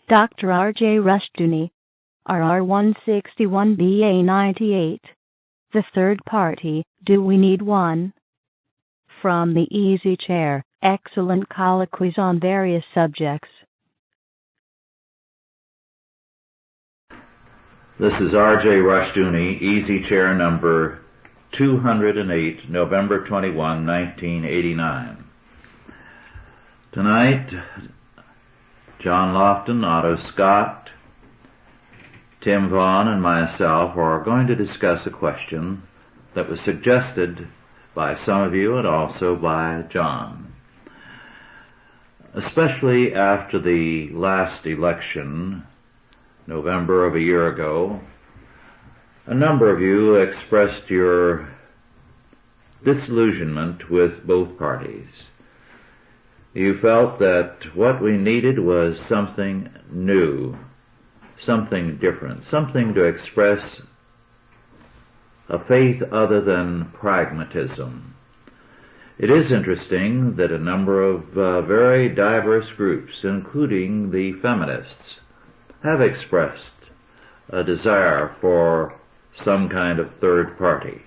Dr. R.J. Rushdoony, RR 161BA98. The Third Party, Do We Need One? From the Easy Chair, excellent colloquies on various subjects. This is R.J. Rushdoony, Easy Chair number 208, November 21, 1989. Tonight, John Lofton, Otto Scott, Tim Vaughn, and myself are going to discuss a question that was suggested by some of you and also by John. Especially after the last election, November of a year ago, a number of you expressed your disillusionment with both parties. You felt that what we needed was something new, something different, something to express a faith other than pragmatism. It is interesting that a number of very diverse groups, including the feminists, have expressed a desire for some kind of third party.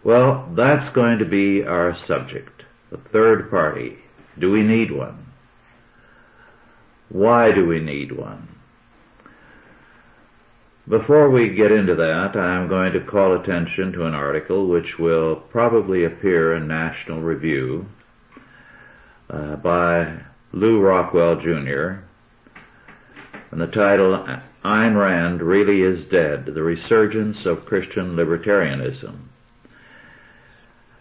Well, that's going to be our subject, the third party. Do we need one? Why do we need one? Before we get into that, I'm going to call attention to an article which will probably appear in National Review by Lew Rockwell, Jr., and the title, Ayn Rand Really is Dead, The Resurgence of Christian Libertarianism.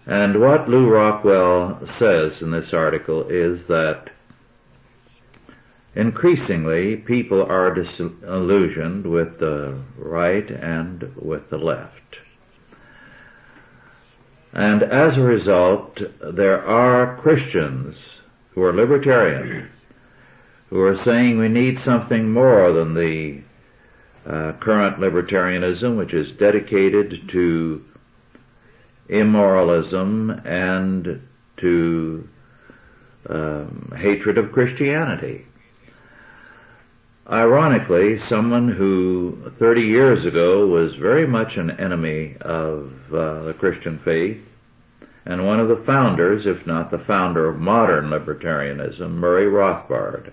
And what Lew Rockwell says in this article is that increasingly people are disillusioned with the right and with the left. And as a result, there are Christians who are libertarian who are saying we need something more than the current libertarianism, which is dedicated to immoralism and to hatred of Christianity. Ironically, someone who 30 years ago was very much an enemy of the Christian faith, and one of the founders, if not the founder of modern libertarianism, Murray Rothbard,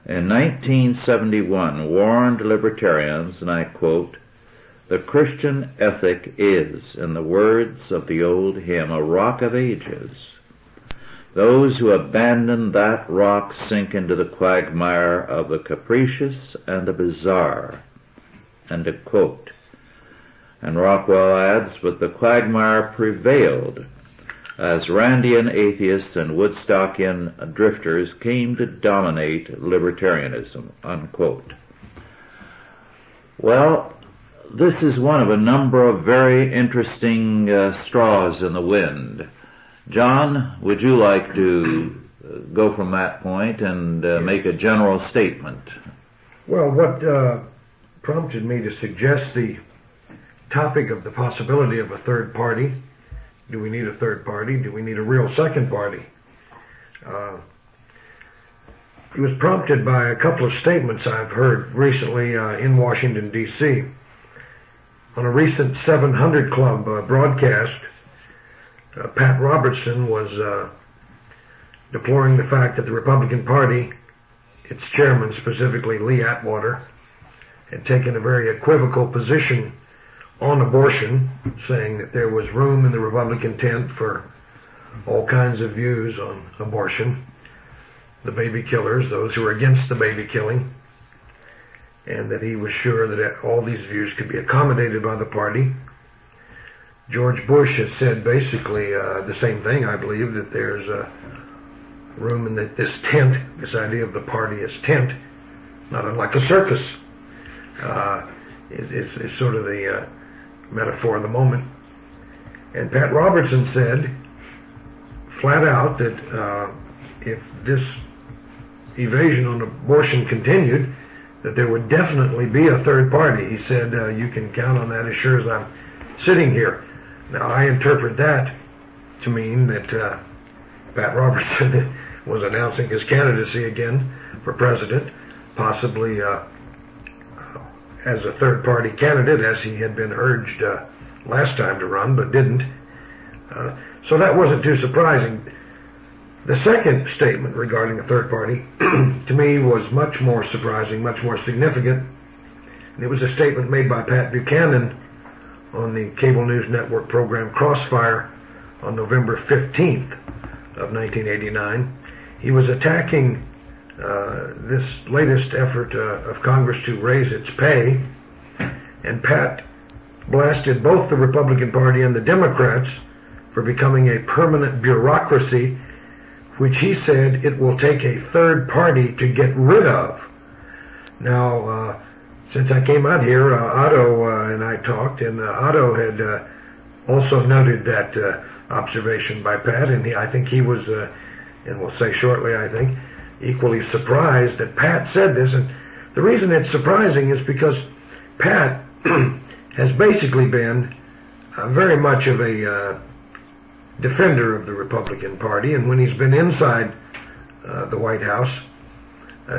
in 1971 warned libertarians, and I quote, "The Christian ethic is, in the words of the old hymn, a rock of ages. Those who abandon that rock sink into the quagmire of the capricious and the bizarre." End of quote. And Rockwell adds, but the quagmire prevailed as Randian atheists and Woodstockian drifters came to dominate libertarianism, unquote. Well, this is one of a number of very interesting straws in the wind. John, would you like to go from that point and make a general statement? Well, what prompted me to suggest the topic of the possibility of a third party? Do we need a third party? Do we need a real second party? It was prompted by a couple of statements I've heard recently in Washington, D.C. On a recent 700 Club broadcast, Pat Robertson was deploring the fact that the Republican Party, its chairman, specifically Lee Atwater, had taken a very equivocal position on abortion, saying that there was room in the Republican tent for all kinds of views on abortion, the baby killers, those who are against the baby killing, and that he was sure that all these views could be accommodated by the party. George Bush has said basically the same thing, I believe, that there's room in this tent, this idea of the party as tent, not unlike a circus, is sort of the metaphor of the moment. And Pat Robertson said flat out that if this evasion on abortion continued, that there would definitely be a third party. He said, you can count on that as sure as I'm sitting here. Now, I interpret that to mean that Pat Robertson was announcing his candidacy again for president. possibly as a third-party candidate, as he had been urged last time to run, but didn't. So that wasn't too surprising. The second statement regarding a third party, to me, was much more surprising, much more significant. And it was a statement made by Pat Buchanan on the cable news network program Crossfire on November 15th of 1989. He was attacking this latest effort of Congress to raise its pay, and Pat blasted both the Republican Party and the Democrats for becoming a permanent bureaucracy, which he said it will take a third party to get rid of. Now, since I came out here, Otto and I talked, and Otto had also noted that observation by Pat, and I think he was, and we'll say shortly, I think, equally surprised that Pat said this. And the reason it's surprising is because Pat has basically been very much of a defender of the Republican Party, and when he's been inside the White House,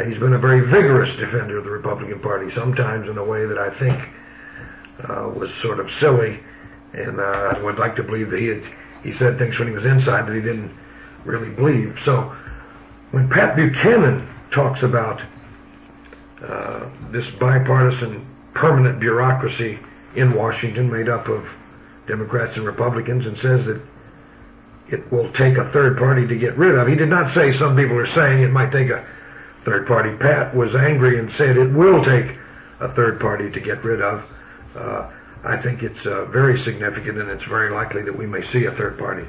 he's been a very vigorous defender of the Republican Party, sometimes in a way that I think was sort of silly, and I would like to believe that he said things when he was inside that he didn't really believe. So when Pat Buchanan talks about this bipartisan permanent bureaucracy in Washington made up of Democrats and Republicans, and says that it will take a third party to get rid of, he did not say some people are saying it might take a third party. Pat was angry and said it will take a third party to get rid of. I think it's very significant, and it's very likely that we may see a third party.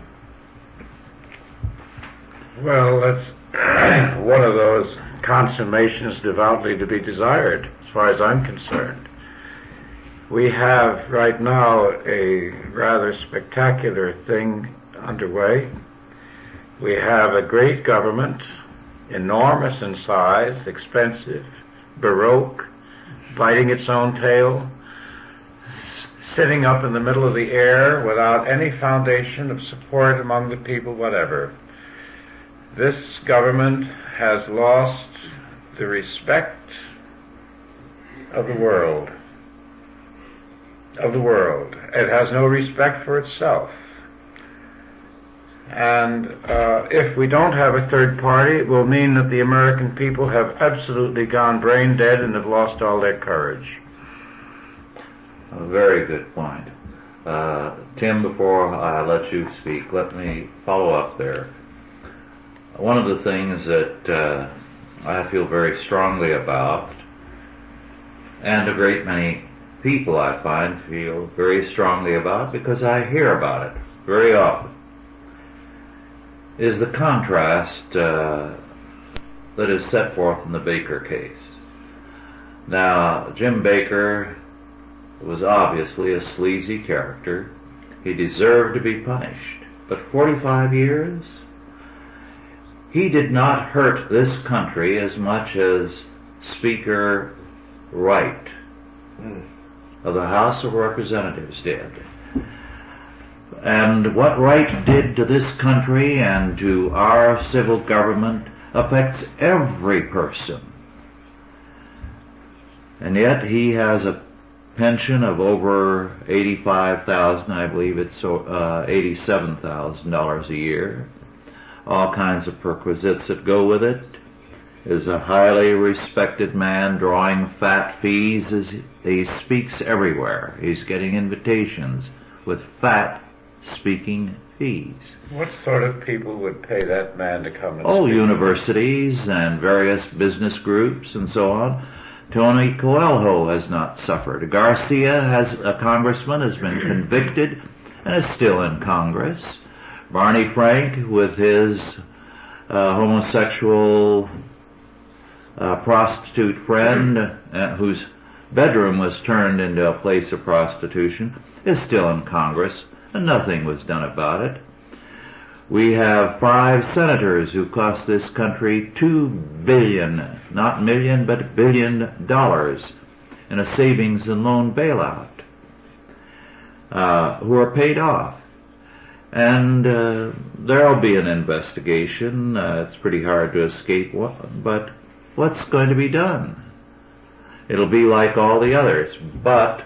Well, that's one of those consummations devoutly to be desired, as far as I'm concerned. We have right now a rather spectacular thing underway. We have a great government, enormous in size, expensive, baroque, biting its own tail, sitting up in the middle of the air without any foundation of support among the people whatever. This government has lost the respect of the world. It has no respect for itself. And if we don't have a third party, it will mean that the American people have absolutely gone brain dead and have lost all their courage. A very good point. Tim, before I let you speak, let me follow up there. One of the things that I feel very strongly about, and a great many people I find feel very strongly about because I hear about it very often, is the contrast that is set forth in the Baker case. Now, Jim Baker was obviously a sleazy character. He deserved to be punished. But 45 years? He did not hurt this country as much as Speaker Wright of the House of Representatives did. And what Wright did to this country and to our civil government affects every person. And yet he has a pension of over $85,000, I believe it's $87,000 a year. All kinds of perquisites that go with it. Is a highly respected man drawing fat fees as he speaks everywhere. He's getting invitations with fat speaking fees. What sort of people would pay that man to come and speak? Universities and various business groups and so on. Tony Coelho has not suffered. Garcia, a congressman, has been convicted and is still in Congress. Barney Frank, with his homosexual prostitute friend, whose bedroom was turned into a place of prostitution, is still in Congress, and nothing was done about it. We have 5 senators who cost this country $2 billion, not million, but $1 billion in a savings and loan bailout, who are paid off. And there'll be an investigation. It's pretty hard to escape one, but what's going to be done? It'll be like all the others, but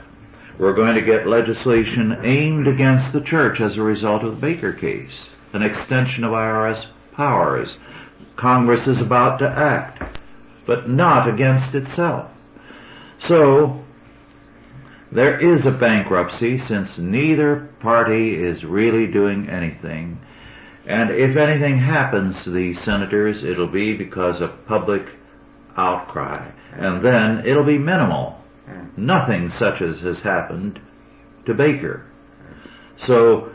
we're going to get legislation aimed against the church as a result of the Baker case, an extension of IRS powers. Congress is about to act, but not against itself. So, there is a bankruptcy since neither party is really doing anything. And if anything happens to these senators, it'll be because of public outcry. And then it'll be minimal. Nothing such as has happened to Baker. So,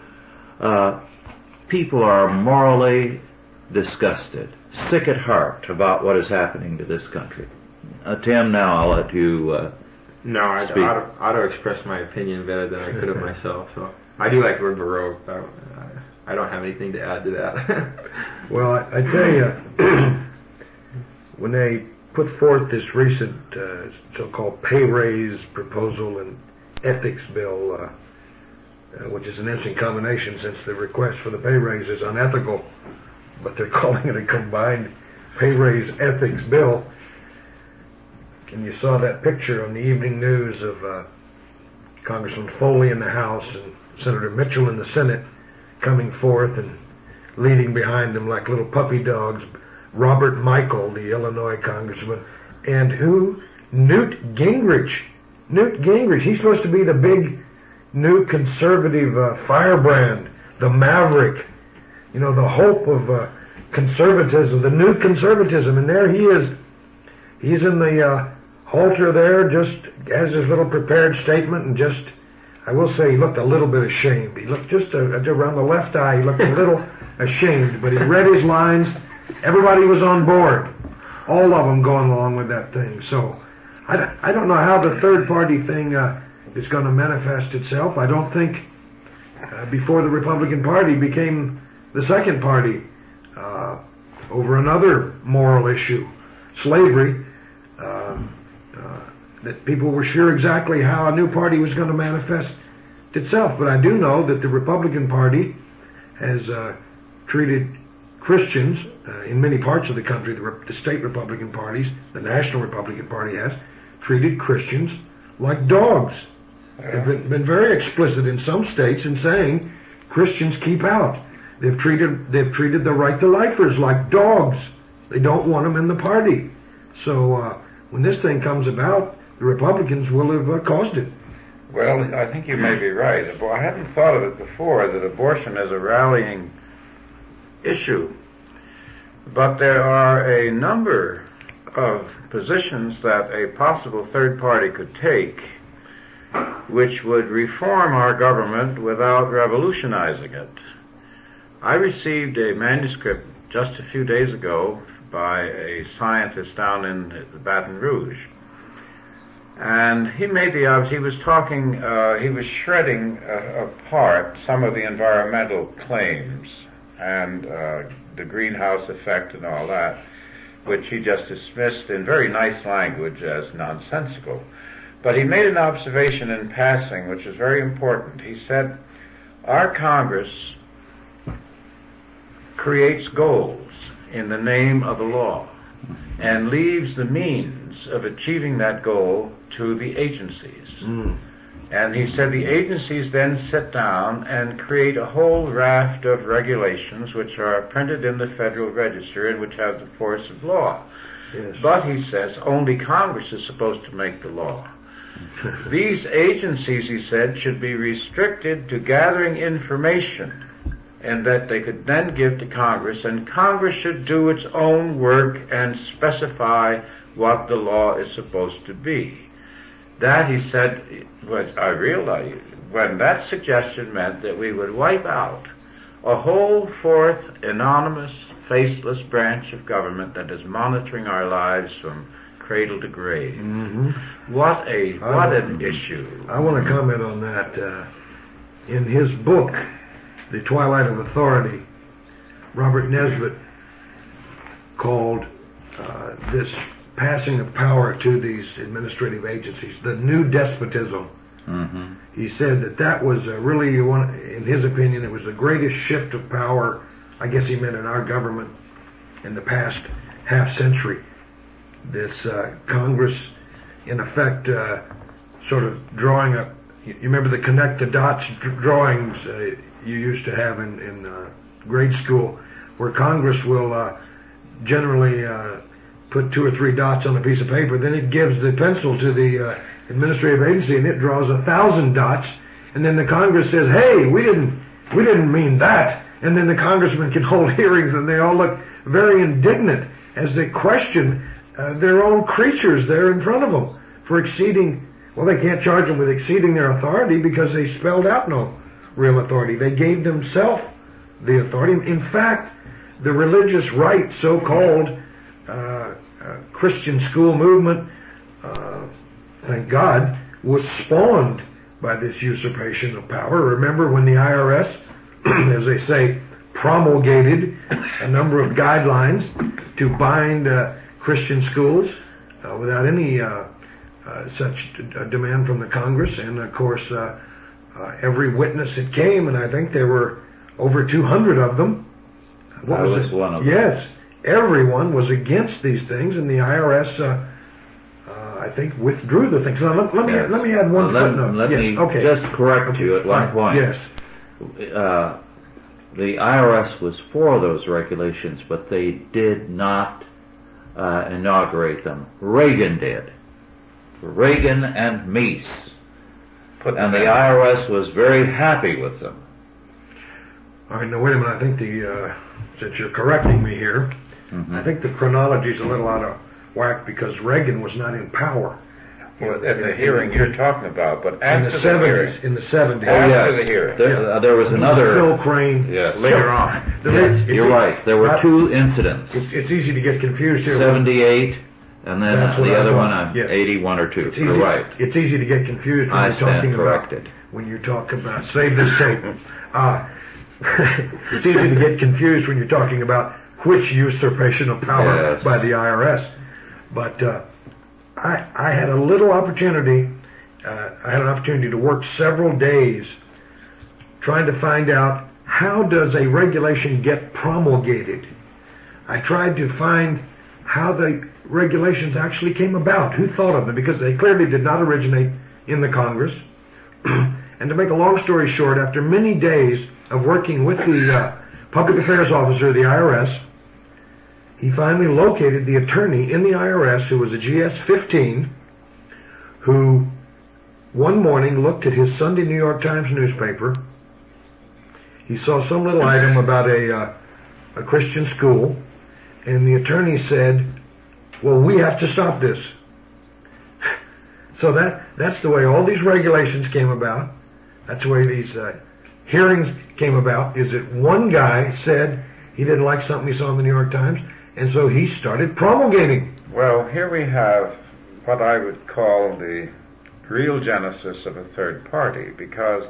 people are morally disgusted, sick at heart about what is happening to this country. Tim, now I'll let you No, I ought to express my opinion better than I could have myself. So I do like the word baroque. I don't have anything to add to that. Well, I tell you, when they put forth this recent so-called pay raise proposal and ethics bill, which is an interesting combination since the request for the pay raise is unethical, but they're calling it a combined pay raise ethics bill. And you saw that picture on the evening news of Congressman Foley in the House and Senator Mitchell in the Senate coming forth and leading behind them like little puppy dogs. Robert Michael, the Illinois congressman, and who? Newt Gingrich. Newt Gingrich. He's supposed to be the big new conservative firebrand, the maverick, the hope of conservatism, the new conservatism. And there he is. He's in the altar there, just has his little prepared statement, and just, I will say, he looked a little bit ashamed. He looked just around the left eye, he looked a little ashamed, but he read his lines. Everybody was on board, all of them going along with that thing. So I don't know how the third party thing is going to manifest itself. I don't think before the Republican Party became the second party over another moral issue, slavery, that people were sure exactly how a new party was going to manifest itself. But I do know that the Republican Party has treated Christians in many parts of the country, the state Republican parties, the National Republican Party has treated Christians like dogs. They've been very explicit in some states in saying Christians keep out. They've treated the right to lifers like dogs. They don't want them in the party. So when this thing comes about, the Republicans will have caused it. Well, I think you may be right. I hadn't thought of it before, that abortion is a rallying issue. But there are a number of positions that a possible third party could take which would reform our government without revolutionizing it. I received a manuscript just a few days ago by a scientist down in Baton Rouge. And he made he was talking, he was shredding apart some of the environmental claims and the greenhouse effect and all that, which he just dismissed in very nice language as nonsensical. But he made an observation in passing which is very important. He said, our Congress creates goals in the name of the law and leaves the means of achieving that goal to the agencies. And he said the agencies then sit down and create a whole raft of regulations which are printed in the Federal Register and which have the force of law. Yes. But he says only Congress is supposed to make the law. These agencies, he said, should be restricted to gathering information and that they could then give to Congress, and Congress should do its own work and specify what the law is supposed to be. That, he said, I realized when that suggestion meant that we would wipe out a whole fourth anonymous, faceless branch of government that is monitoring our lives from cradle to grave. Mm-hmm. What an issue. I want to comment on that. In his book, The Twilight of Authority, Robert Nesbitt called this passing of power to these administrative agencies the new despotism. Mm-hmm. He said that was really, in his opinion, it was the greatest shift of power, I guess he meant in our government, in the past half century. this Congress, in effect, sort of drawing up. You remember the connect the dots drawings you used to have in grade school, where Congress will generally put 2 or 3 dots on a piece of paper. Then it gives the pencil to the administrative agency, and it draws 1,000 dots. And then the Congress says, "Hey, we didn't mean that." And then the congressman can hold hearings, and they all look very indignant as they question their own creatures there in front of them for exceeding. Well, they can't charge them with exceeding their authority because they spelled out no real authority. They gave themselves the authority. In fact, the religious right, so-called Christian school movement, thank God, was spawned by this usurpation of power. Remember when the IRS, as they say, promulgated a number of guidelines to bind Christian schools without any such demand from the Congress, and of course every witness that came, and I think there were over 200 of them. What was it? One of them. Yes, everyone was against these things, and the IRS, I think, withdrew the things. Now let me add one footnote. Let me just correct you at one point. Yes. The IRS was for those regulations, but they did not inaugurate them. Reagan did. Reagan and Meese. And the IRS was very happy with them. All right, now wait a minute. I think since you're correcting me here, I think the chronology is a little out of whack because Reagan was not in power. Well, at the hearing you're talking about, but after the hearing. In the 70s. Oh, yes. After the hearing. There was another. Phil Crane. Yes. Later on. Yes, you're right. There were 2 incidents. It's easy to get confused here. 78, and then the other one on yes. 81 or 2. You're right. It's easy to get confused when when you talk about save this tape. It's easy to get confused when you're talking about which usurpation of power by the IRS. But I had a little opportunity. I had an opportunity to work several days trying to find out how does a regulation get promulgated. I tried to find how the regulations actually came about, who thought of them, because they clearly did not originate in the Congress. And to make a long story short, after many days of working with the public affairs officer of the IRS, he finally located the attorney in the IRS who was a GS-15, who one morning looked at his Sunday New York Times newspaper. He saw some little item about a Christian school, and the attorney said, "Well, we have to stop this." So that's the way all these regulations came about. That's the way these hearings came about, is that one guy said he didn't like something he saw in the New York Times, and so he started promulgating. Well, here we have what I would call the real genesis of a third party, because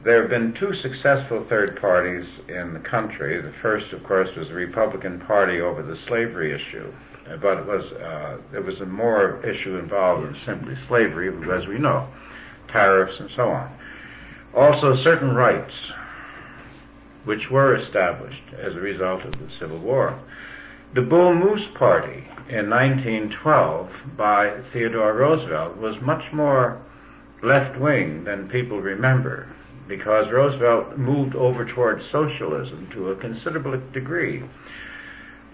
there have been 2 successful third parties in the country. The first, of course, was the Republican Party over the slavery issue, but it was a more issue involved than simply slavery, as we know, tariffs and so on. Also, certain rights, which were established as a result of the Civil War. The Bull Moose Party in 1912 by Theodore Roosevelt was much more left-wing than people remember, because Roosevelt moved over towards socialism to a considerable degree.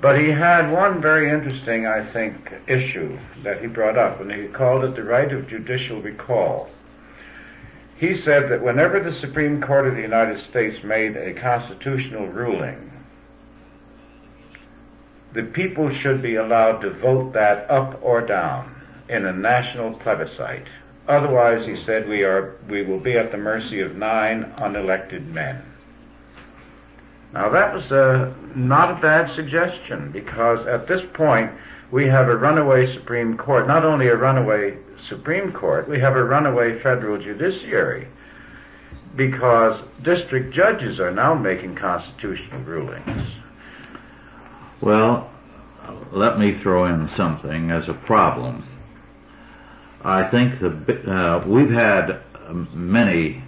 But he had one very interesting, I think, issue that he brought up, and he called it the right of judicial recall. He said that whenever the Supreme Court of the United States made a constitutional ruling, the people should be allowed to vote that up or down in a national plebiscite. Otherwise, he said, we will be at the mercy of 9 unelected men. Now that was not a bad suggestion, because at this point we have a runaway Supreme Court. Not only a runaway Supreme Court, we have a runaway federal judiciary, because district judges are now making constitutional rulings. Well, let me throw in something as a problem. I think we've had many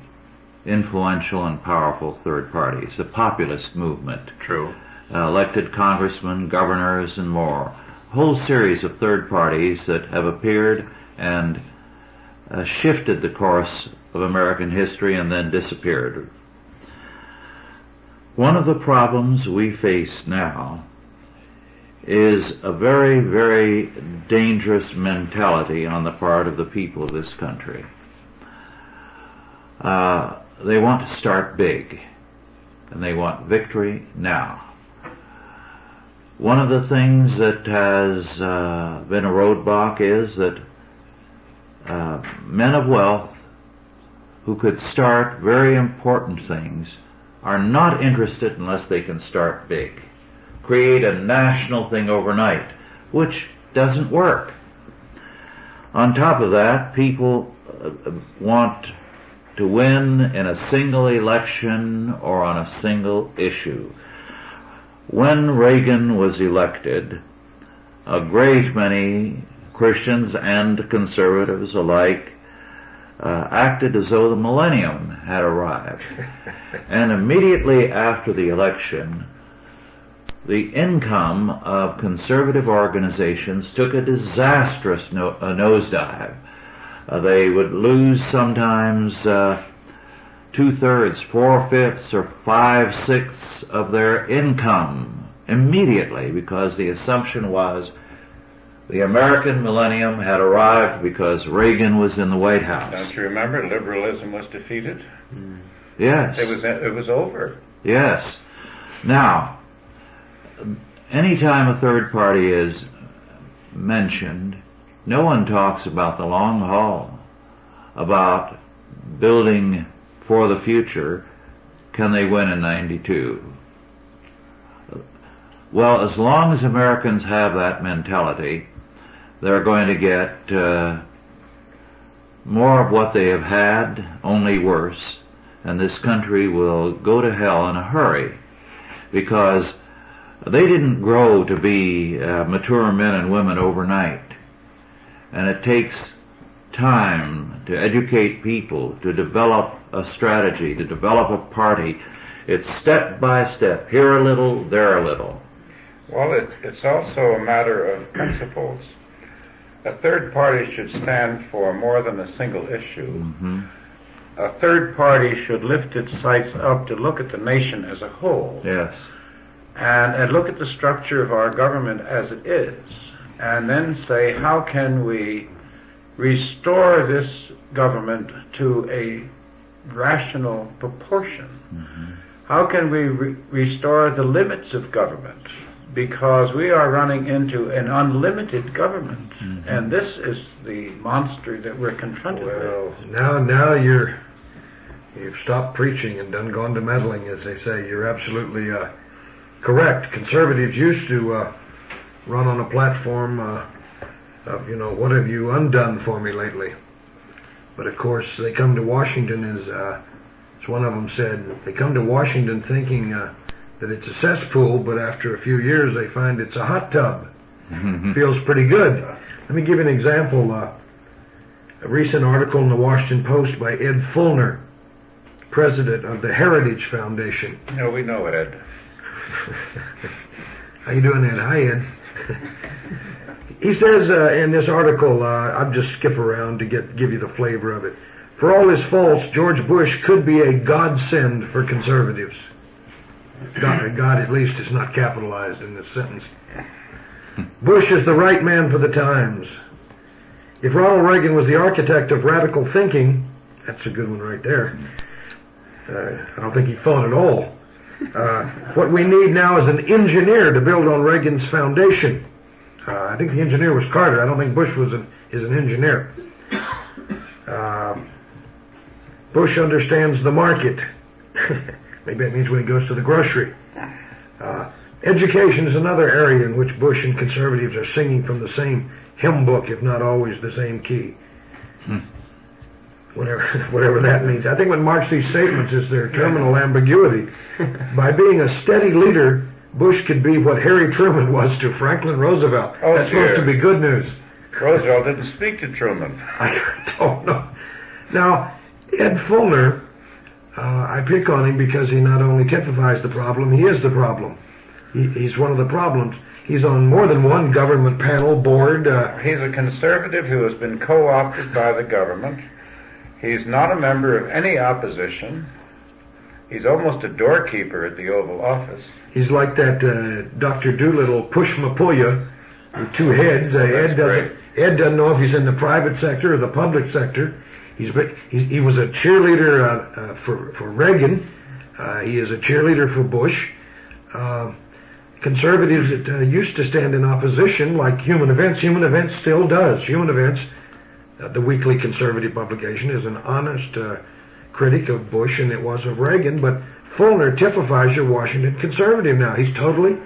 influential and powerful third parties. The populist movement. True. Elected congressmen, governors, and more. whole series of third parties that have appeared and shifted the course of American history and then disappeared. One of the problems we face now is a very, very dangerous mentality on the part of the people of this country. They want to start big, and they want victory now. One of the things that has been a roadblock is that men of wealth who could start very important things are not interested unless they can start big. Create a national thing overnight, which doesn't work. On top of that, people want to win in a single election or on a single issue. When Reagan was elected, a great many Christians and conservatives alike acted as though the millennium had arrived. And immediately after the election, the income of conservative organizations took a disastrous nosedive. They would lose sometimes 2/3, 4/5, or 5/6 of their income immediately, because the assumption was the American millennium had arrived because Reagan was in the White House. Don't you remember? Liberalism was defeated. Yes. It was over. Yes. Now, anytime a third party is mentioned, no one talks about the long haul, about building for the future. Can they win in 92? Well, as long as Americans have that mentality, they're going to get more of what they have had, only worse, and this country will go to hell in a hurry, because they didn't grow to be mature men and women overnight. And it takes time to educate people, to develop a strategy, to develop a party. It's step by step, here a little, there a little. Well, it's also a matter of principles. A third party should stand for more than a single issue. Mm-hmm. A third party should lift its sights up to look at the nation as a whole. Yes. And look at the structure of our government as it is. And then say, how can we restore this government to a rational proportion? Mm-hmm. How can we restore the limits of government? Because we are running into an unlimited government. Mm-hmm. And this is the monster that we're confronted with. Now you've stopped preaching and done gone to meddling, as they say. You're absolutely correct. Conservatives used to run on a platform of, what have you undone for me lately? But of course, they come to Washington, as one of them said, they come to Washington thinking that it's a cesspool, but after a few years they find it's a hot tub. Feels pretty good. Let me give you an example. A recent article in the Washington Post by Ed Fulner, president of the Heritage Foundation. No, we know it, Ed. How you doing, Ed? Hi, Ed. He says in this article, I'll just skip around to give you the flavor of it. For all his faults, George Bush could be a godsend for conservatives. God at least is not capitalized in this sentence. Bush is the right man for the times. If Ronald Reagan was the architect of radical thinking, that's a good one right there. I don't think he thought at all. What we need now is an engineer to build on Reagan's foundation. I think the engineer was Carter. I don't think Bush is an engineer. Bush understands the market. Maybe that means when he goes to the grocery. Education is another area in which Bush and conservatives are singing from the same hymn book, if not always the same key. Whatever that means. I think what marks these statements is their terminal ambiguity. By being a steady leader, Bush could be what Harry Truman was to Franklin Roosevelt. That's supposed to be good news. Roosevelt didn't speak to Truman. I don't know. Now, Ed Fulner, I pick on him because he not only typifies the problem, he is the problem. He's one of the problems. He's on more than one government panel board. He's a conservative who has been co-opted by the government. He's not a member of any opposition. He's almost a doorkeeper at the Oval Office. He's like that Dr. Doolittle push-mapuya with two heads. Ed doesn't know if he's in the private sector or the public sector. He was a cheerleader for Reagan. He is a cheerleader for Bush. Conservatives that used to stand in opposition, like Human Events still does. Human Events, the weekly conservative publication, is an honest critic of Bush, and it was of Reagan, but Fulner typifies your Washington conservative now. He's totally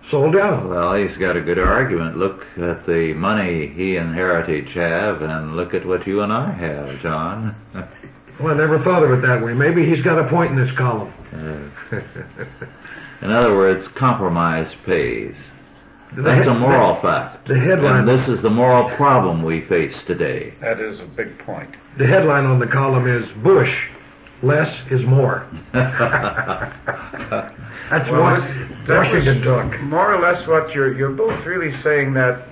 sold out. Well, he's got a good argument. Look at the money he and Heritage have, and look at what you and I have, John. Well, I never thought of it that way. Maybe he's got a point in this column. In other words, compromise pays. That's a moral fact. The headline. And this is the moral problem we face today. That is a big point. The headline on the column is Bush, less is more. That's what Washington took. More or less what you're both really saying, that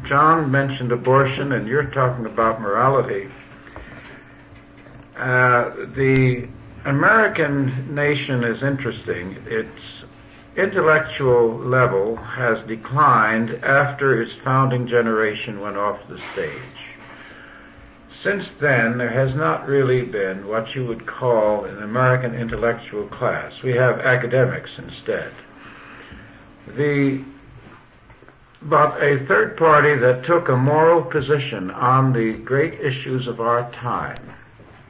John mentioned abortion and you're talking about morality. The American nation is interesting. Its intellectual level has declined after its founding generation went off the stage. Since then, there has not really been what you would call an American intellectual class. We have academics instead. But a third party that took a moral position on the great issues of our time,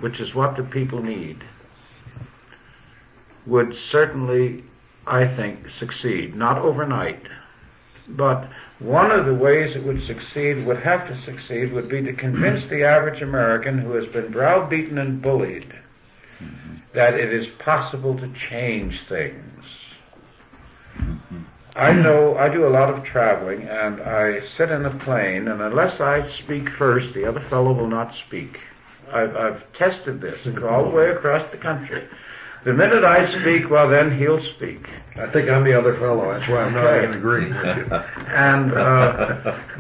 which is what the people need, would certainly, I think, succeed. Not overnight, but one of the ways it would have to succeed, would be to convince the average American who has been browbeaten and bullied that it is possible to change things. I know I do a lot of traveling, and I sit in a plane, and unless I speak first, the other fellow will not speak. I've tested this all the way across the country. The minute I speak, well, then he'll speak. I think I'm the other fellow. That's why I'm not going to agree with you. And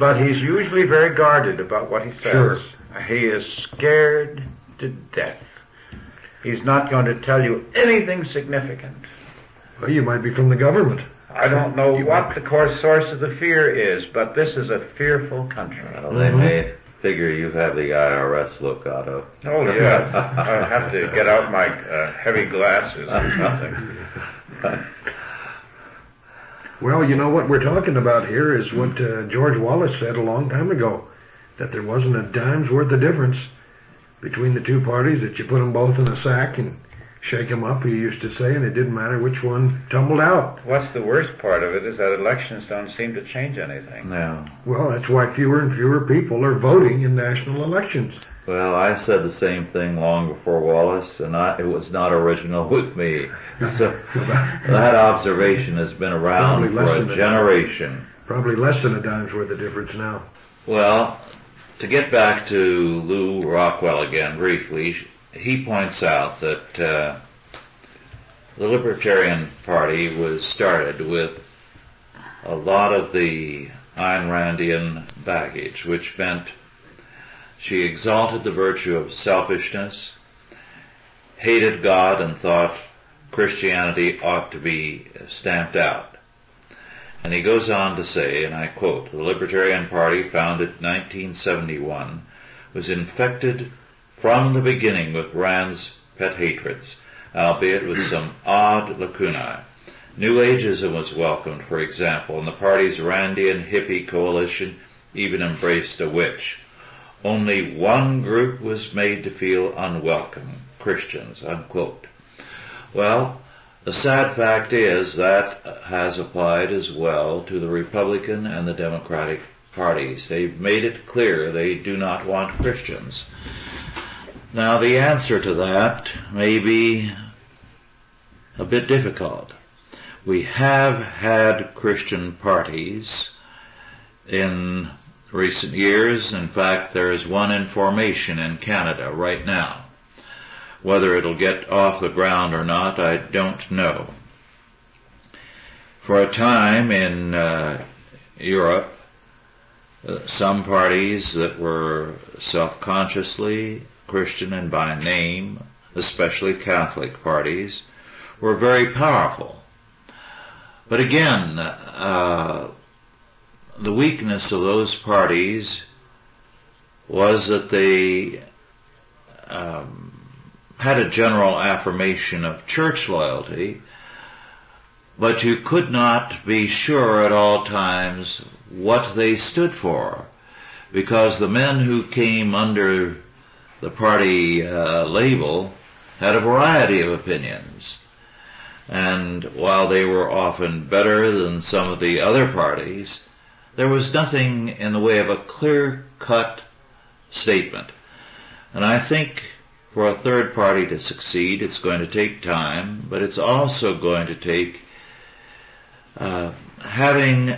but he's usually very guarded about what he says. Sure. He is scared to death. He's not going to tell you anything significant. Well, you might be from the government. I don't know what the core source of the fear is, but this is a fearful country. Well, they may figure you have the IRS look, Otto. Oh, yes. I have to get out my heavy glasses or something. Well, you know what we're talking about here is what George Wallace said a long time ago, that there wasn't a dime's worth of difference between the two parties, that you put them both in a sack and shake them up, he used to say, and it didn't matter which one tumbled out. What's the worst part of it is that elections don't seem to change anything. No. Well, that's why fewer and fewer people are voting in national elections. Well, I said the same thing long before Wallace, and it was not original with me. So that observation has been around for a generation. Probably less than a dime's worth of difference now. Well, to get back to Lew Rockwell again briefly, he points out that the Libertarian Party was started with a lot of the Ayn Randian baggage, which meant she exalted the virtue of selfishness, hated God, and thought Christianity ought to be stamped out. And he goes on to say, and I quote, "The Libertarian Party, founded in 1971, was infected from the beginning with Rand's pet hatreds, albeit with some odd lacunae. New Ageism was welcomed, for example, and the party's Randian hippie coalition even embraced a witch. Only one group was made to feel unwelcome, Christians," unquote. Well, the sad fact is that has applied as well to the Republican and the Democratic parties. They've made it clear they do not want Christians. Now, the answer to that may be a bit difficult. We have had Christian parties in recent years. In fact, there is one in formation in Canada right now. Whether it'll get off the ground or not, I don't know. For a time in Europe, some parties that were self-consciously Christian and by name, especially Catholic parties, were very powerful. But again, the weakness of those parties was that they had a general affirmation of church loyalty, but you could not be sure at all times what they stood for, because the men who came under the party label had a variety of opinions. And while they were often better than some of the other parties, there was nothing in the way of a clear-cut statement. And I think for a third party to succeed, it's going to take time, but it's also going to take having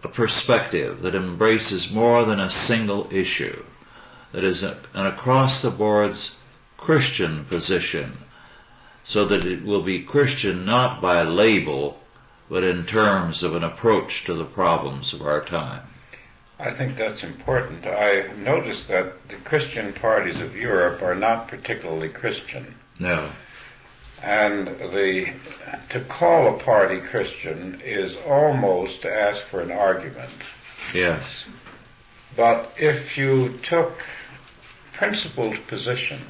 a perspective that embraces more than a single issue, that is an across-the-board Christian position, so that it will be Christian not by label, but in terms of an approach to the problems of our time. I think that's important. I noticed that the Christian parties of Europe are not particularly Christian. No. And to call a party Christian is almost to ask for an argument. Yes. But if you took principled positions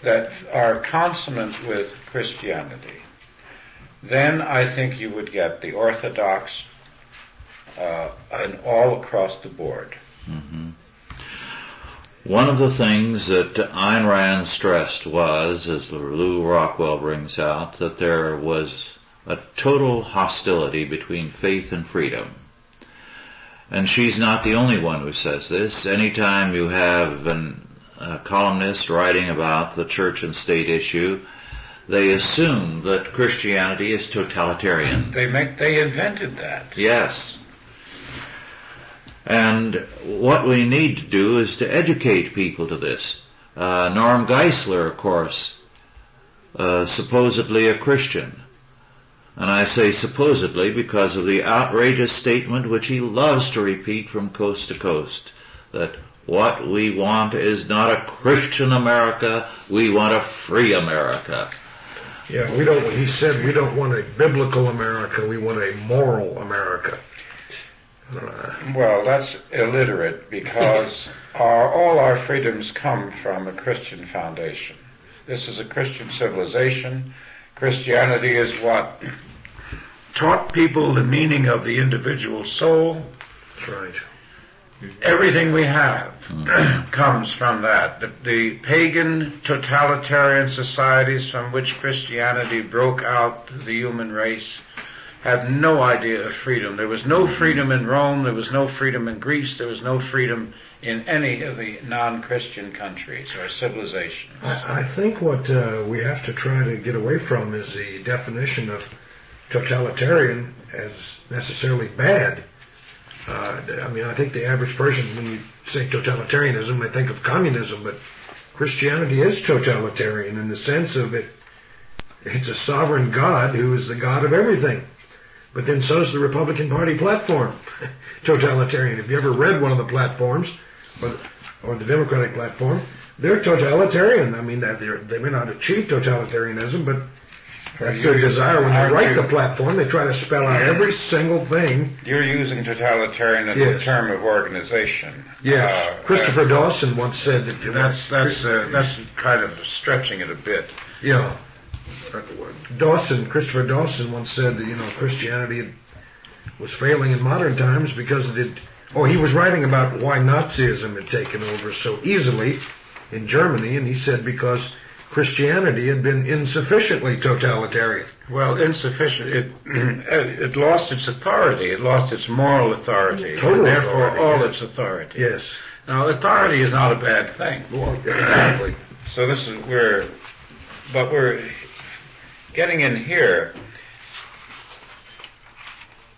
that are consonant with Christianity, then I think you would get the Orthodox and all across the board. Mm-hmm. One of the things that Ayn Rand stressed was, as Lou Rockwell brings out, that there was a total hostility between faith and freedom. And she's not the only one who says this. Anytime you have a columnist writing about the church and state issue, they assume that Christianity is totalitarian. They invented that. Yes. And what we need to do is to educate people to this. Norm Geisler, of course, supposedly a Christian. And I say supposedly because of the outrageous statement which he loves to repeat from coast to coast, that what we want is not a Christian America, we want a free America. Yeah, he said we don't want a biblical America, we want a moral America. Well, that's illiterate, because all our freedoms come from a Christian foundation. This is a Christian civilization. Christianity is what taught people the meaning of the individual soul. That's right. Everything we have comes from that. The pagan totalitarian societies from which Christianity broke out the human race had no idea of freedom. There was no freedom in Rome, there was no freedom in Greece, there was no freedom in any of the non-Christian countries or civilizations. I think what we have to try to get away from is the definition of totalitarian as necessarily bad. I think the average person, when you say totalitarianism, they think of communism, but Christianity is totalitarian in the sense of it's a sovereign God who is the God of everything. But then so is the Republican Party platform, totalitarian. If you ever read one of the platforms, or the Democratic platform, they're totalitarian. I mean, they may not achieve totalitarianism, but that's their desire. When they write the platform, they try to spell out every single thing. You're using totalitarian as a term of organization. Yes. Christopher Dawson once said that. That's kind of stretching it a bit. Yeah. Christopher Dawson once said that, Christianity was failing in modern times because he was writing about why Nazism had taken over so easily in Germany, and he said because Christianity had been insufficiently totalitarian. Well, insufficient. It lost its authority. It lost its moral authority. Total and therefore authority, all yes. its authority. Yes. Now, authority is not a bad thing. Well, exactly. So we're getting in here.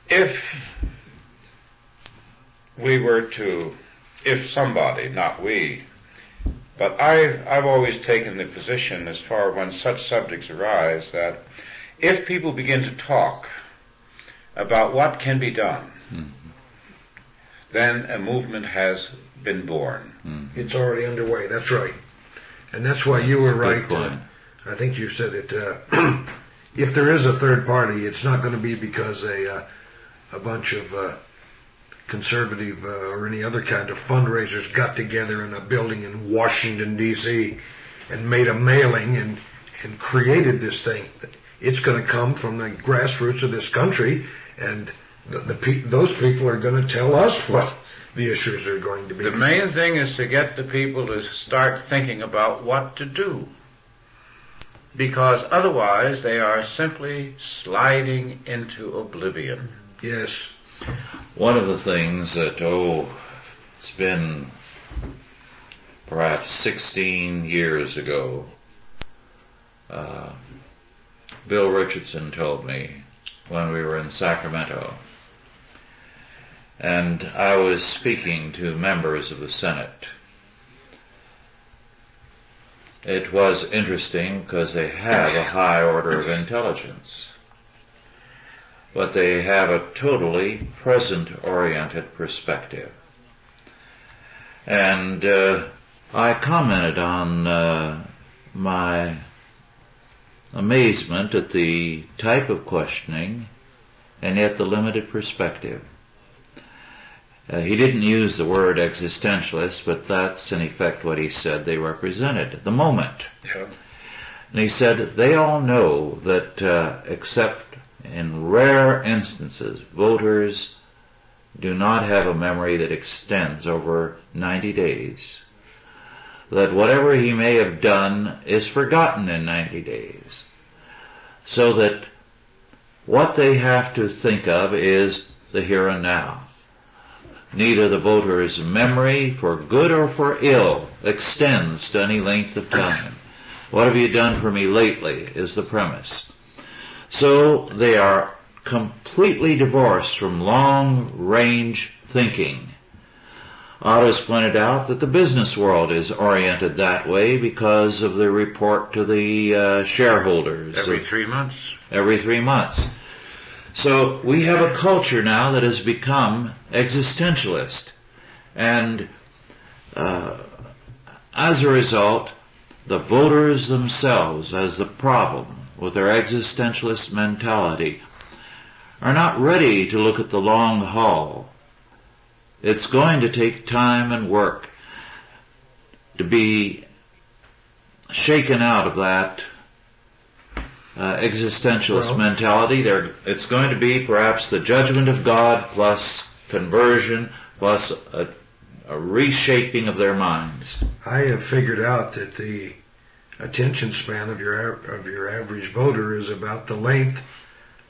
If somebody, not we, but I've always taken the position, as far when such subjects arise, that if people begin to talk about what can be done, then a movement has been born. It's already underway. That's right. And that's why you were right. I think you said it. If there is a third party, it's not going to be because a bunch of conservative or any other kind of fundraisers got together in a building in Washington, D.C. and made a mailing and created this thing. It's going to come from the grassroots of this country, and those people are going to tell us what the issues are going to be. The main thing is to get the people to start thinking about what to do, because otherwise they are simply sliding into oblivion. Yes. One of the things that, it's been perhaps 16 years ago, Bill Richardson told me when we were in Sacramento, and I was speaking to members of the Senate. It was interesting because they have a high order of intelligence, but they have a totally present-oriented perspective. And I commented on my amazement at the type of questioning and yet the limited perspective. He didn't use the word existentialist, but that's in effect what he said they represented at the moment. Yeah. And he said they all know that except in rare instances, voters do not have a memory that extends over 90 days. That whatever he may have done is forgotten in 90 days. So that what they have to think of is the here and now. Neither the voter's memory, for good or for ill, extends to any length of time. What have you done for me lately is the premise. So they are completely divorced from long-range thinking. Otto's pointed out that the business world is oriented that way because of the report to the shareholders. Every 3 months. Every 3 months. So we have a culture now that has become existentialist. And as a result, the voters themselves, as the problem with their existentialist mentality, are not ready to look at the long haul. It's going to take time and work to be shaken out of that existentialist mentality. It's going to be perhaps the judgment of God plus conversion plus a reshaping of their minds. I have figured out that the attention span of your average voter is about the length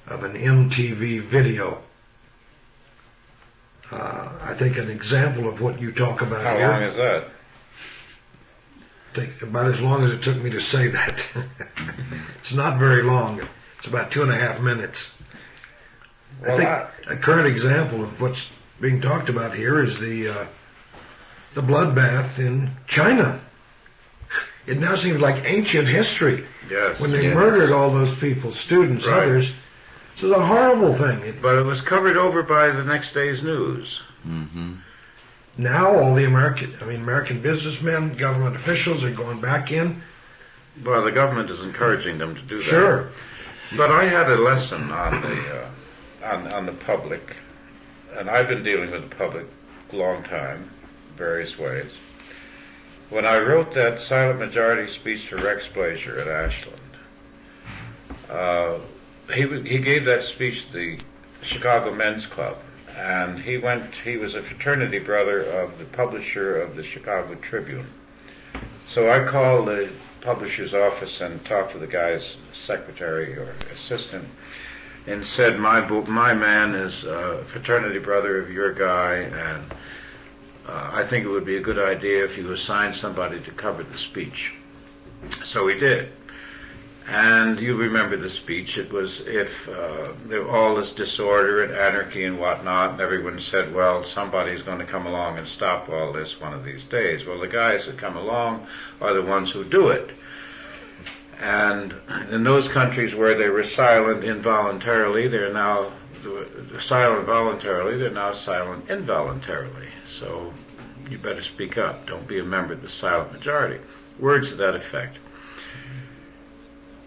of an MTV video. I think an example of what you talk about How here. long is that? Take about as long as it took me to say that. It's not very long. It's about 2.5 minutes. Well, I think a current example of what's being talked about here is the bloodbath in China. It now seems like ancient history. Yes. When they murdered all those people, students, others. This is a horrible thing. But it was covered over by the next day's news. Mm-hmm. Now all the American businessmen, government officials are going back in. Well, the government is encouraging them to do that. Sure. But I had a lesson on the public, and I've been dealing with the public a long time, various ways. When I wrote that silent majority speech to Rex Blazer at Ashland, he gave that speech to the Chicago Men's Club, and he was a fraternity brother of the publisher of the Chicago Tribune. So I called the publisher's office and talked to the guy's secretary or assistant and said, my man is a fraternity brother of your guy, and I think it would be a good idea if you assigned somebody to cover the speech. So we did. And you remember the speech. It was if all this disorder and anarchy and whatnot, and everyone said, well, somebody's going to come along and stop all this one of these days. Well, the guys that come along are the ones who do it. And in those countries where they were silent involuntarily, they're now silent voluntarily, they're now silent involuntarily. So you better speak up. Don't be a member of the silent majority. Words to that effect.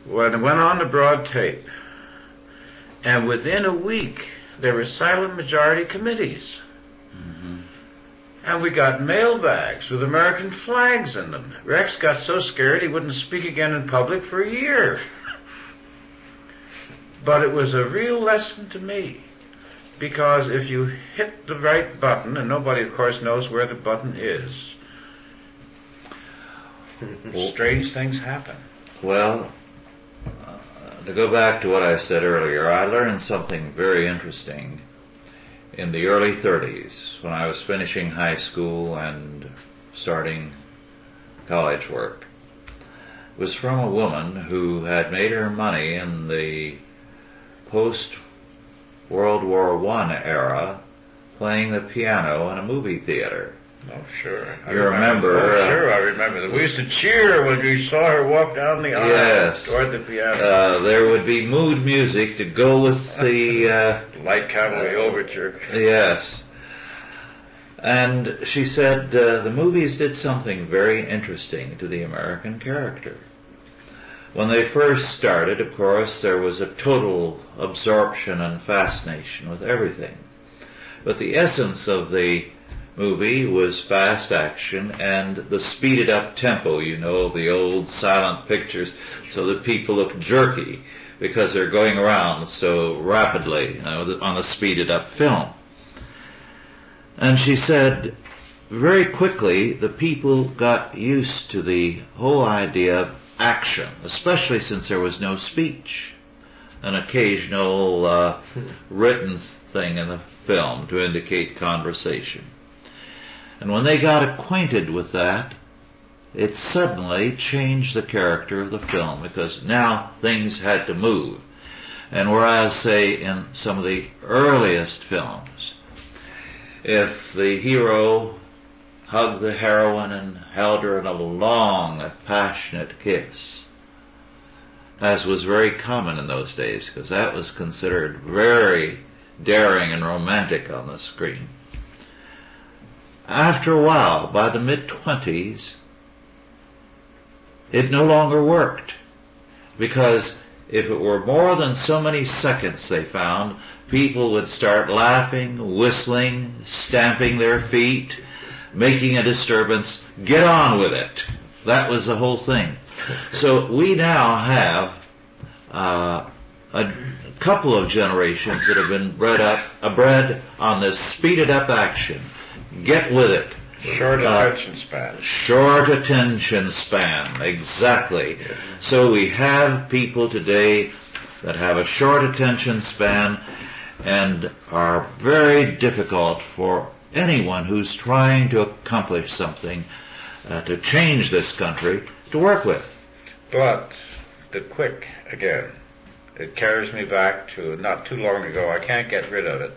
When it went on the broad tape, and within a week, there were silent majority committees. Mm-hmm. And we got mailbags with American flags in them. Rex got so scared he wouldn't speak again in public for a year. But it was a real lesson to me, because if you hit the right button, and nobody of course knows where the button is, strange things happen. Well, to go back to what I said earlier, I learned something very interesting in the early 30s when I was finishing high school and starting college work. It was from a woman who had made her money in the post-World War I era playing the piano in a movie theater. Oh, sure. I remember? I remember that. We used to cheer when we saw her walk down the aisle yes, toward the piano. There would be mood music to go with the Light Cavalry Overture. Yes. And she said the movies did something very interesting to the American character. When they first started, of course, there was a total absorption and fascination with everything. But the essence of the movie was fast action and the speeded up tempo, you know, of the old silent pictures, so that people look jerky because they're going around so rapidly, you know, on the speeded up film. And she said very quickly the people got used to the whole idea of action, especially since there was no speech, an occasional written thing in the film to indicate conversation. And when they got acquainted with that, it suddenly changed the character of the film, because now things had to move. And whereas, say, in some of the earliest films, if the hero hugged the heroine and held her in a long, passionate kiss, as was very common in those days, because that was considered very daring and romantic on the screen. After a while, by the mid-20s, it no longer worked, because if it were more than so many seconds, they found, people would start laughing, whistling, stamping their feet, making a disturbance. Get on with it. That was the whole thing. So we now have a couple of generations that have been bred on this speeded up action. Get with it. Short attention span. Short attention span, exactly. So we have people today that have a short attention span and are very difficult for anyone who's trying to accomplish something, to change this country, to work with. But the quick, again, it carries me back to not too long ago. I can't get rid of it.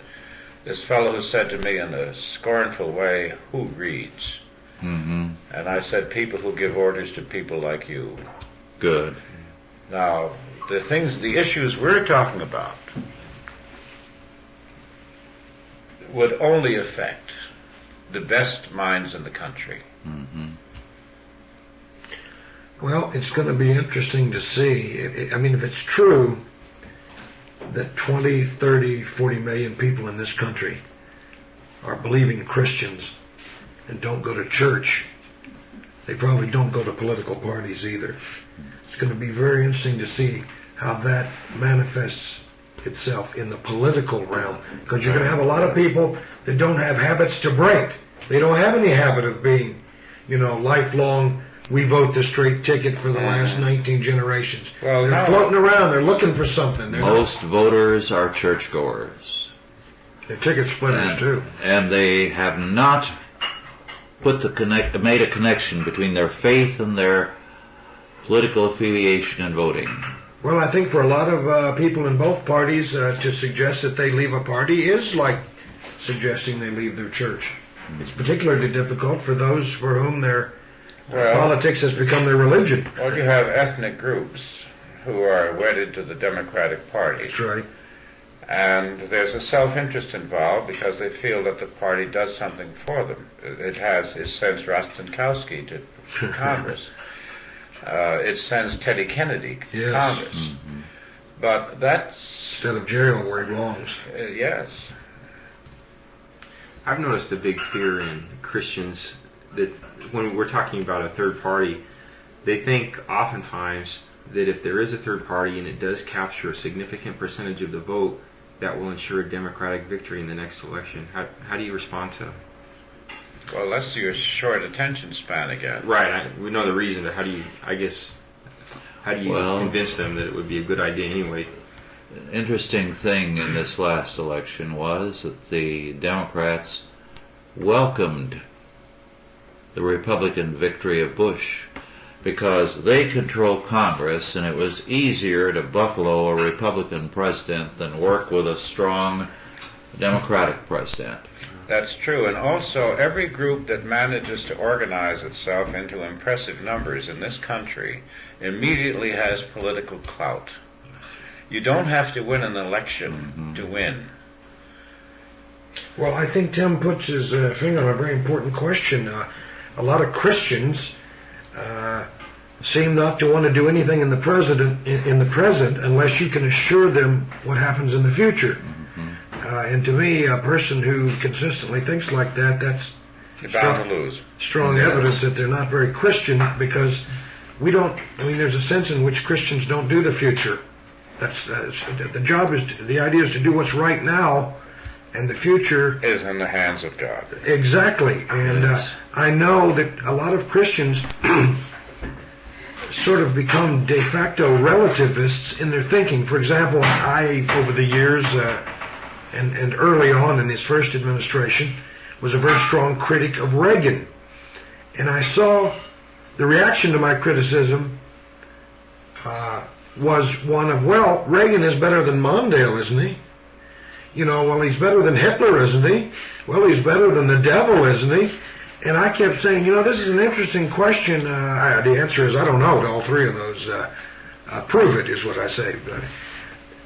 This fellow who said to me in a scornful way, "Who reads?" Mm-hmm. And I said, "People who give orders to people like you." Good. Now, the issues we're talking about would only affect the best minds in the country. Mm-hmm. Well, it's going to be interesting to see. I mean, if it's true that 20, 30, 40 million people in this country are believing Christians and don't go to church, they probably don't go to political parties either. It's going to be very interesting to see how that manifests itself in the political realm, because you're going to have a lot of people that don't have habits to break. They don't have any habit of being, lifelong, we vote the straight ticket for the last 19 generations. Well, they're floating around. They're looking for something. Most voters are churchgoers. They're ticket splitters, too. And they have not made a connection between their faith and their political affiliation and voting. Well, I think for a lot of people in both parties, to suggest that they leave a party is like suggesting they leave their church. It's particularly difficult for those for whom their Well, Politics has become their religion. Well, you have ethnic groups who are wedded to the Democratic Party. That's right. And there's a self-interest involved because they feel that the party does something for them. It sends Rostenkowski to Congress. It sends Teddy Kennedy to Congress. Mm-hmm. But that's... Instead of jail where he belongs. Yes. I've noticed a big fear in Christians that when we're talking about a third party, they think oftentimes that if there is a third party and it does capture a significant percentage of the vote, that will ensure a Democratic victory in the next election. How do you respond to that? Well, that's your short attention span again. Right. We know the reason. But how do you convince them that it would be a good idea anyway? An interesting thing in this last election was that the Democrats welcomed the Republican victory of Bush because they control Congress, and it was easier to buffalo a Republican president than work with a strong Democratic president. That's true, and also every group that manages to organize itself into impressive numbers in this country immediately has political clout. You don't have to win an election to win. Well, I think Tim puts his finger on a very important question. A lot of Christians seem not to want to do anything in the present unless you can assure them what happens in the future. And to me, a person who consistently thinks like that, that's strong evidence that they're not very Christian, because there's a sense in which Christians don't do the future. The idea is to do what's right now, and the future is in the hands of God. Exactly. And I know that a lot of Christians sort of become de facto relativists in their thinking. For example, I, over the years, and early on in his first administration, was a very strong critic of Reagan. And I saw the reaction to my criticism was one of, well, Reagan is better than Mondale, isn't he? Well, he's better than Hitler, isn't he? Well, he's better than the devil, isn't he? And I kept saying, this is an interesting question. The answer is, I don't know to all three of those. Prove it, is what I say. But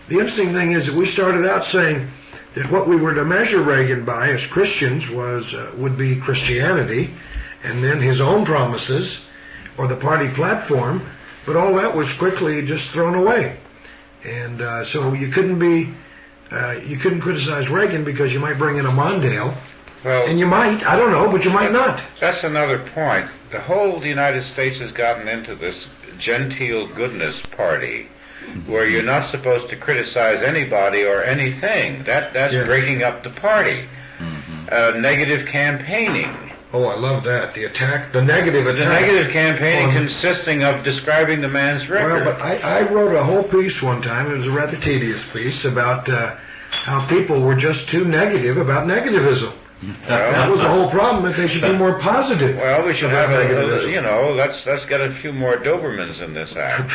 the interesting thing is that we started out saying that what we were to measure Reagan by as Christians would be Christianity, and then his own promises, or the party platform, but all that was quickly just thrown away. And so you couldn't criticize Reagan because you might bring in a Mondale. Well, and you might, I don't know, but you might not. That's another point. The whole United States has gotten into this genteel goodness party, where you're not supposed to criticize anybody or anything. That's breaking up the party. Negative campaigning. Oh, I love that. The negative attack. The negative campaigning consisting of describing the man's record. Well, but I wrote a whole piece one time. It was a rather tedious piece about how people were just too negative about negativism. Well, that was the whole problem, that they should be more positive. Well, we should have let's get a few more Dobermans in this act.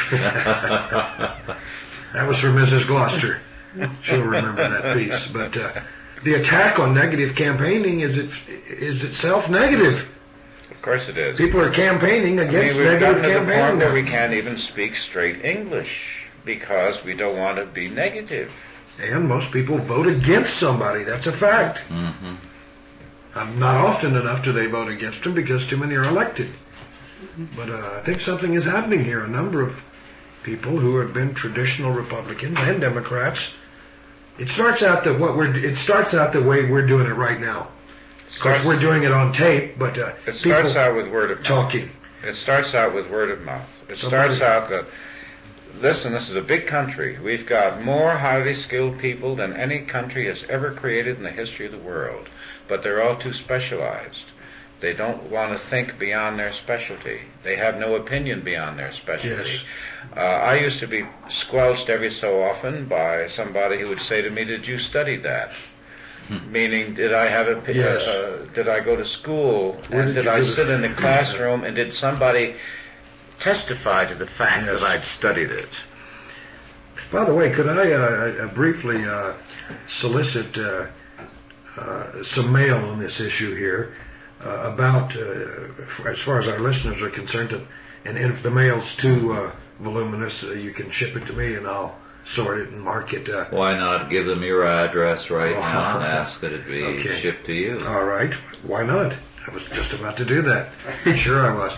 That was for Mrs. Gloucester. She'll remember that piece. But the attack on negative campaigning is itself negative. Of course it is. People are campaigning against we've negative gotten to the campaigning. point where we can't even speak straight English because we don't want to be negative. And most people vote against somebody. That's a fact. Not often enough do they vote against them because too many are elected. But I think something is happening here. A number of people who have been traditional Republicans and Democrats. It starts out the way we're doing it right now. Of course, we're doing it on tape, but it starts out with word of mouth. Talking. It starts out with word of mouth. It starts out that, listen, this is a big country. We've got more highly skilled people than any country has ever created in the history of the world. But they're all too specialized. They don't want to think beyond their specialty. They have no opinion beyond their specialty. Yes. I used to be squelched every so often by somebody who would say to me, "Did you study that?" Meaning, did I have did I go to school, and did I sit in the classroom, and did somebody testify to the fact that I'd studied it? By the way, could I briefly solicit some mail on this issue here? about, as far as our listeners are concerned, and if the mail's too voluminous, you can ship it to me and I'll sort it and mark it. Why not give them your address right now and ask that it be shipped to you? All right. Why not? I was just about to do that. Sure I was.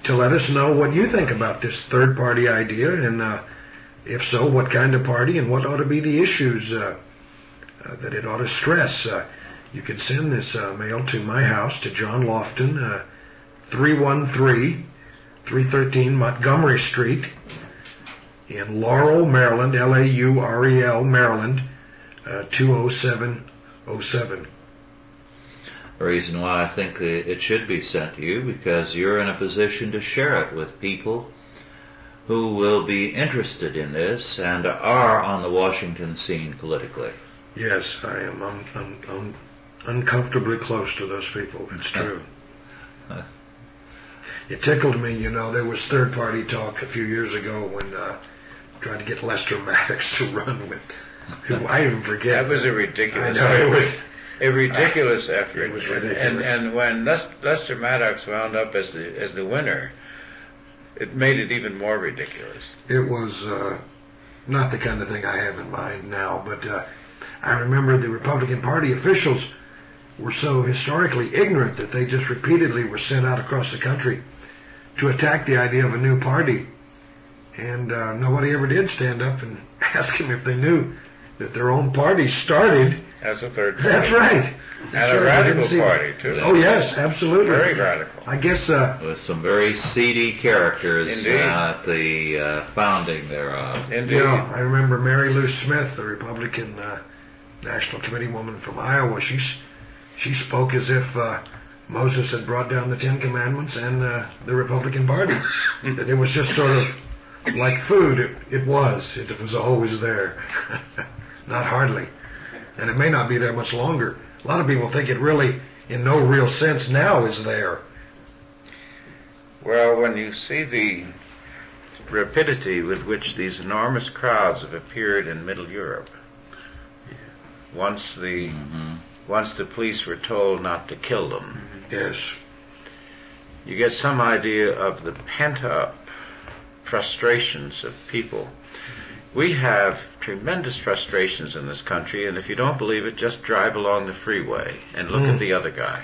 To let us know what you think about this third-party idea, and if so, what kind of party and what ought to be the issues that it ought to stress. You can send this mail to my house, to John Lofton, 313 Montgomery Street in Laurel, Maryland, Laurel, Maryland, 20707. The reason why I think it should be sent to you, because you're in a position to share it with people who will be interested in this and are on the Washington scene politically. Yes, I am. I'm uncomfortably close to those people. That's true. It tickled me, there was third-party talk a few years ago when tried to get Lester Maddox to run with, who I even forget. That was a ridiculous. I know, it was a ridiculous effort. It was ridiculous. And when Lester Maddox wound up as the winner, it made it even more ridiculous. It was not the kind of thing I have in mind now, but I remember the Republican Party officials were so historically ignorant that they just repeatedly were sent out across the country to attack the idea of a new party. And nobody ever did stand up and ask them if they knew that their own party started as a third party. That's right. And a radical party, too. Oh, yes, absolutely. Very radical. I guess... with some very seedy characters Indeed. At the founding thereof. Indeed. Yeah, I remember Mary Lou Smith, the Republican National Committee woman from Iowa. She spoke as if Moses had brought down the Ten Commandments and the Republican Party. That it was just sort of like food. It was always there. Not hardly. And it may not be there much longer. A lot of people think it really, in no real sense now, is there. Well, when you see the rapidity with which these enormous crowds have appeared in Middle Europe, once the police were told not to kill them, Yes. you get some idea of the pent-up frustrations of people. We have tremendous frustrations in this country, and if you don't believe it, just drive along the freeway and look at the other guy.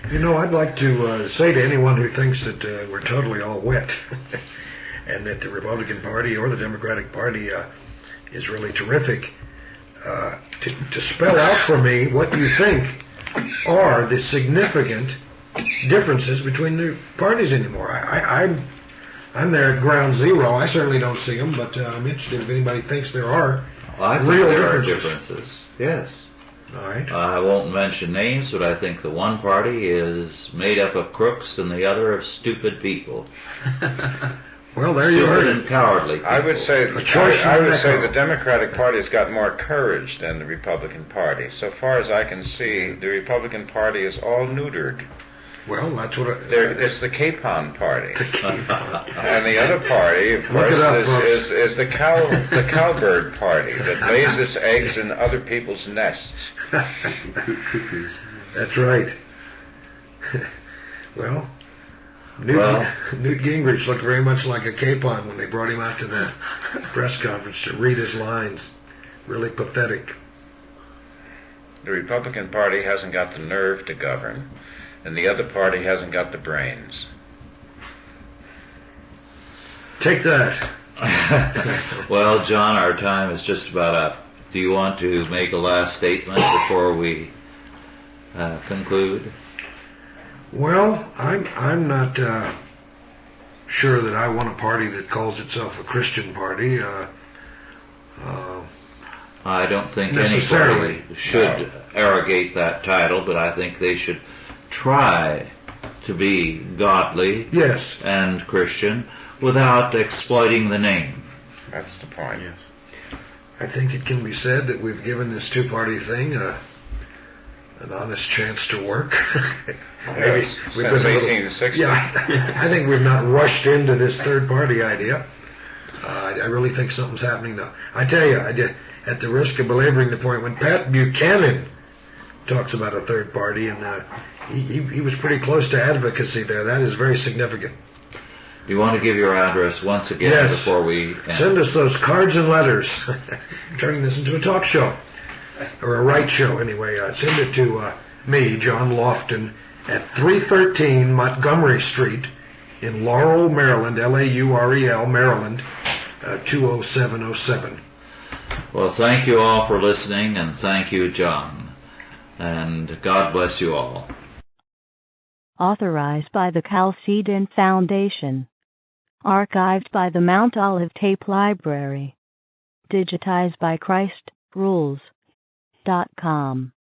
I'd like to say to anyone who thinks that we're totally all wet and that the Republican Party or the Democratic Party is really terrific, to spell out for me what you think are the significant differences between the parties anymore. I'm there at ground zero. I certainly don't see them, but I'm interested if anybody thinks there are I think real there differences. are differences. Yes. All right. I won't mention names, but I think the one party is made up of crooks and the other of stupid people. Well, there you Stupid are. and cowardly people. I would say A choice I would from say echo. the Democratic Party has got more courage than the Republican Party. So far as I can see, the Republican Party is all neutered. Well, that's what It's the capon party. capon. And the other party, of Look course, it up, folks. is the cowbird party that lays its eggs in other people's nests. That's right. Well, Newt Gingrich looked very much like a capon when they brought him out to the press conference to read his lines. Really pathetic. The Republican Party hasn't got the nerve to govern, and the other party hasn't got the brains. Take that. Well, John, our time is just about up. Do you want to make a last statement before we conclude? Well, I'm not sure that I want a party that calls itself a Christian party. I don't think Necessarily. anybody should arrogate that title, but I think they should try to be godly Yes. and Christian without exploiting the name. That's the point. Yes. I think it can be said that we've given this two-party thing an honest chance to work. Yes, since 1860. Yeah, I think we've not rushed into this third-party idea. I really think something's happening now. I tell you, at the risk of belaboring the point, when Pat Buchanan talks about a third party, and he was pretty close to advocacy there. That is very significant. Do you want to give your address once again Yes. before we end? Send us those cards and letters. Turning this into a talk show, or a right show anyway. Send it to me, John Lofton, at 313 Montgomery Street in Laurel, Maryland, Laurel, Maryland, 20707. Well, thank you all for listening, and thank you, John. And God bless you all. Authorized by the Chalcedon Foundation. Archived by the Mount Olive Tape Library. Digitized by ChristRules.com.